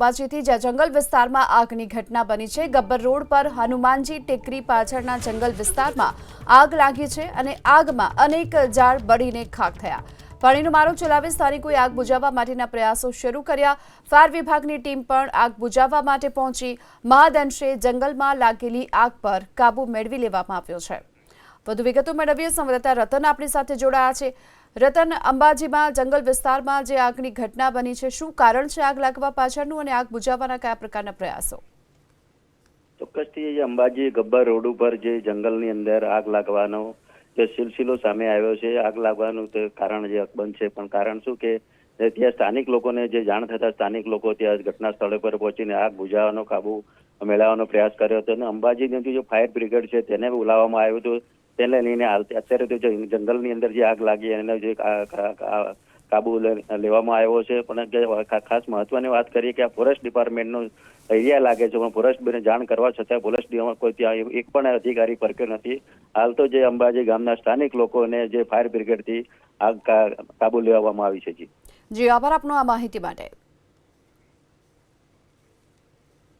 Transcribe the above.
અંબાજીથી, જ્યાં જંગલ વિસ્તારમાં આગની ઘટના બની છે। ગબ્બર રોડ પર હનુમાનજી ટેકરી પાછળના જંગલ વિસ્તારમાં આગ લાગી છે અને આગમાં અનેક ઝાડ બળીને ખાખ થયા। પાણીનો મારો ચલાવી સ્થાનિકોએ આગ બુઝાવવા માટેના પ્રયાસો શરૂ કર્યા। ફાયર વિભાગની ટીમ પણ આગ બુઝાવવા માટે પહોંચી। મહદઅંશે જંગલમાં લાગેલી આગ પર કાબુ મેળવી લેવામાં આવ્યો છે। વધુ વિગતો મેળવીએ સંવાદદાતા રતન આપણી સાથે જોડાયા છે। રતન, અંબાજીમાં જંગલ વિસ્તારમાં જે આગની ઘટના બની છે, શું કારણ છે આગ લાગવા પાછળનું અને આગ બુઝાવવાના કયા પ્રકારના પ્રયાસો? ચોક્કસથી અંબાજી ગબ્બર રોડ ઉપર જે જંગલની અંદર આગ લાગવાનો જે સિલસિલો સામે આવ્યો છે, આગ લાગવાનું કારણ જે અકબંધ છે, પણ કારણ શું કે ત્યાં સ્થાનિક લોકોને જે જાણ થતા સ્થાનિક લોકો ત્યાં ઘટના સ્થળે પર પહોંચીને આગ બુઝાવવાનો કાબુ મેળવવાનો પ્રયાસ કર્યો હતો અને અંબાજીની જે ફાયર બ્રિગેડ છે તેને બોલાવવામાં આવ્યું હતું। તેને લઈને અત્યારે તો જંગલની અંદર જે આગ લાગી એને જે કાબુ લેવામાં આવ્યો છે। પણ ખાસ મહત્વની વાત કરીએ કે આ ફોરેસ્ટ ડિપાર્ટમેન્ટનો એરિયા લાગે છે, પણ ફોરેસ્ટને જાણ કરવા છતાં ફોરેસ્ટ કોઈ ત્યાં એક પણ અધિકારી પરખ્યો નથી। હાલ તો જે અંબાજી ગામના સ્થાનિક લોકોને જે ફાયર બ્રિગેડથી આગ કાબુ લેવામાં આવી છે। જી, આભાર આપનો આ માહિતી માટે।